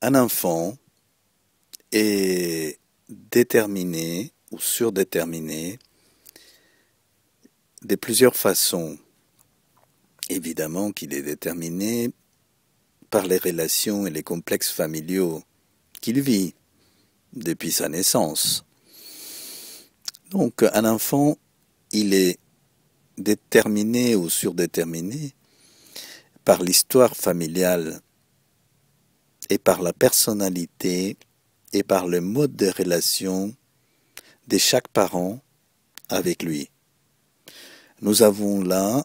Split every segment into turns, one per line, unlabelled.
Un enfant est déterminé ou surdéterminé de plusieurs façons. Évidemment qu'il est déterminé par les relations et les complexes familiaux qu'il vit depuis sa naissance. Donc un enfant, il est déterminé ou surdéterminé par l'histoire familiale et par la personnalité et par le mode de relation de chaque parent avec lui. Nous avons là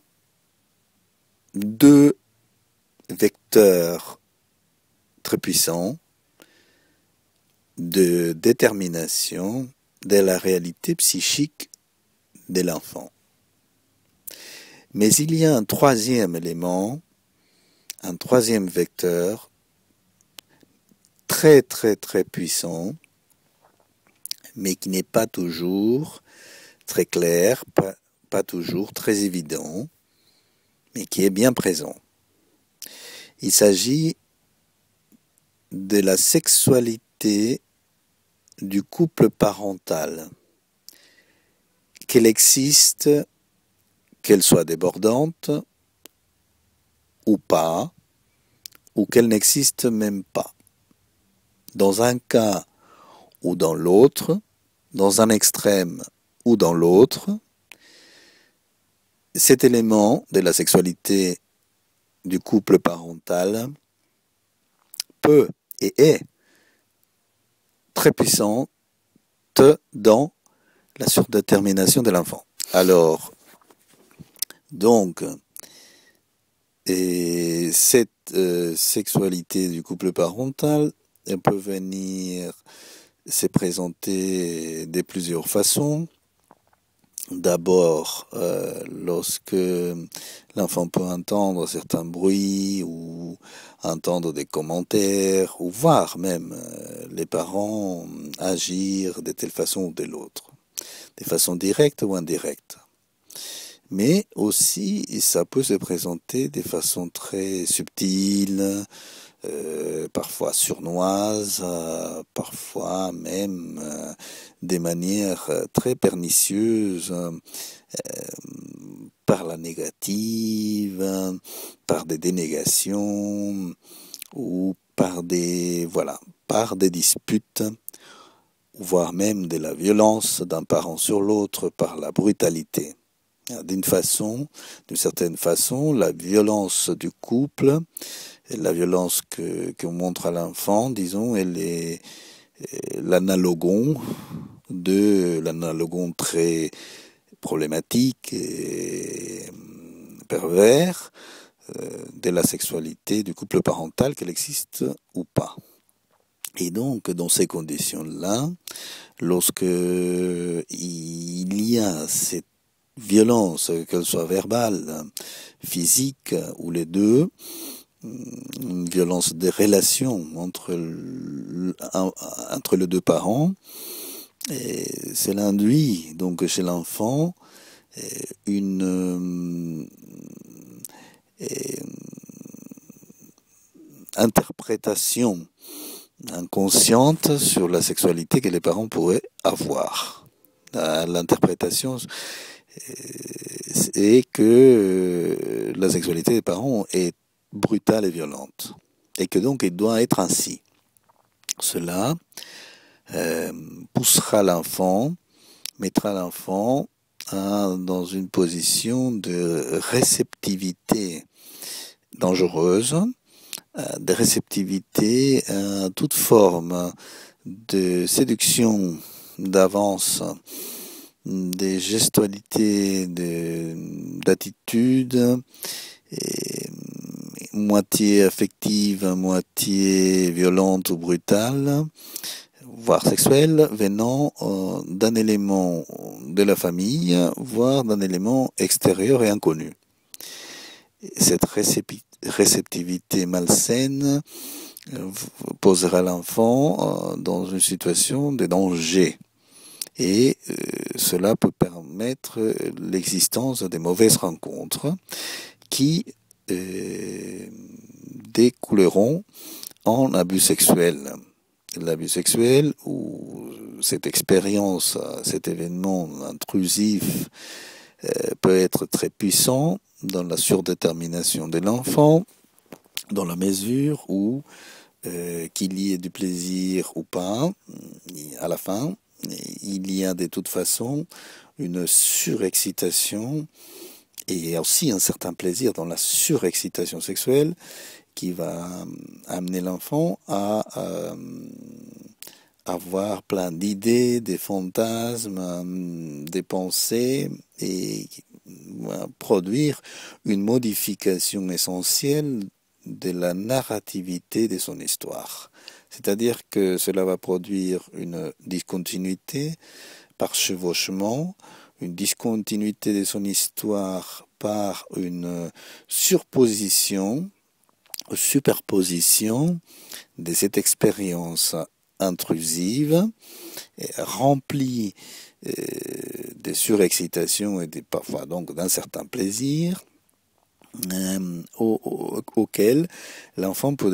deux vecteurs très puissants de détermination de la réalité psychique de l'enfant. Mais il y a un troisième élément, un troisième vecteur très puissant, mais qui n'est pas toujours très clair, pas toujours très évident, mais qui est bien présent. Il s'agit de la sexualité du couple parental, qu'elle existe, qu'elle soit débordante ou pas, ou qu'elle n'existe même pas. Dans un cas ou dans l'autre, dans un extrême ou dans l'autre, cet élément de la sexualité du couple parental peut et est très puissante dans la surdétermination de l'enfant. Alors, donc, cette sexualité du couple parental, elle peut venir se présenter de plusieurs façons. D'abord, lorsque l'enfant peut entendre certains bruits ou entendre des commentaires ou voir même les parents agir de telle façon ou de l'autre, de façon directe ou indirecte. Mais aussi, ça peut se présenter de façon très subtile, parfois sournoise, parfois même de manière très pernicieuse, par la négative, par des dénégations ou par des disputes, voire même de la violence d'un parent sur l'autre par la brutalité. D'une certaine façon, la violence du couple, la violence qu'on montre à l'enfant, disons, elle est l'analogon très problématique et pervers de la sexualité du couple parental, qu'elle existe ou pas. Et donc, dans ces conditions-là, lorsque il y a cette violence, qu'elle soit verbale, physique ou les deux, une violence des relations entre les deux parents, et cela induit donc chez l'enfant une interprétation inconsciente sur la sexualité que les parents pourraient avoir. L'interprétation est que la sexualité des parents est brutale et violente, et que donc il doit être ainsi. Cela poussera l'enfant, mettra l'enfant dans une position de réceptivité dangereuse, de réceptivité à toute forme de séduction d'avance, des gestualités, d'attitudes, moitié affective, moitié violente ou brutale, voire sexuelle, venant d'un élément de la famille, voire d'un élément extérieur et inconnu. Cette réceptivité malsaine posera l'enfant dans une situation de danger. Et cela peut permettre l'existence de mauvaises rencontres qui découleront en abus sexuel. L'abus sexuel ou cette expérience, cet événement intrusif peut être très puissant dans la surdétermination de l'enfant, dans la mesure où qu'il y ait du plaisir ou pas, à la fin, il y a de toute façon une surexcitation et aussi un certain plaisir dans la surexcitation sexuelle qui va amener l'enfant à avoir plein d'idées, des fantasmes, des pensées et produire une modification essentielle de la narrativité de son histoire. C'est-à-dire que cela va produire une discontinuité par chevauchement, une discontinuité de son histoire par une superposition de cette expérience intrusive, remplie de surexcitation et parfois donc d'un certain plaisir, auquel l'enfant peut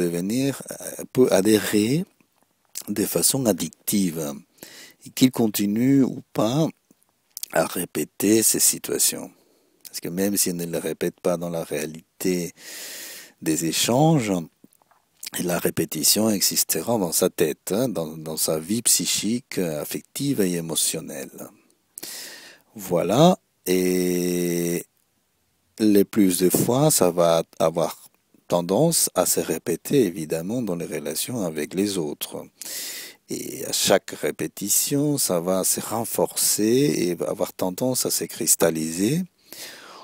adhérer de façon addictive, et qu'il continue ou pas à répéter ces situations. Parce que même s'il ne les répète pas dans la réalité des échanges, la répétition existera dans sa tête, dans sa vie psychique, affective et émotionnelle. Voilà, et les plus de fois, ça va avoir tendance à se répéter évidemment dans les relations avec les autres. Et à chaque répétition, ça va se renforcer et avoir tendance à se cristalliser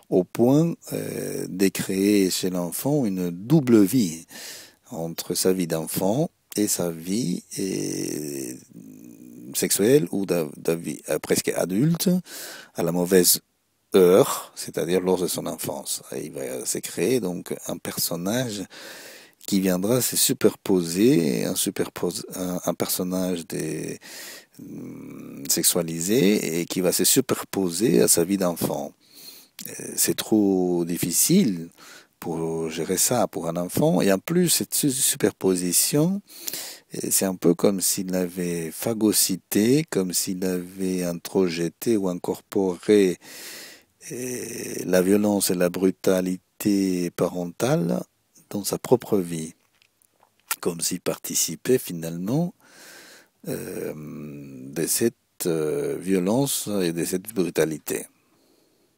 au point de créer chez l'enfant une double vie entre sa vie d'enfant et sa vie sexuelle ou de vie presque adulte à la mauvaise heure, c'est-à-dire lors de son enfance. Et il va se créer donc un personnage qui viendra se superposer, un personnage sexualisé et qui va se superposer à sa vie d'enfant. C'est trop difficile pour gérer ça pour un enfant, et en plus cette superposition, c'est un peu comme s'il avait phagocyté, comme s'il avait introjeté ou incorporé la violence et la brutalité parentale dans sa propre vie, comme s'il participait finalement de cette violence et de cette brutalité.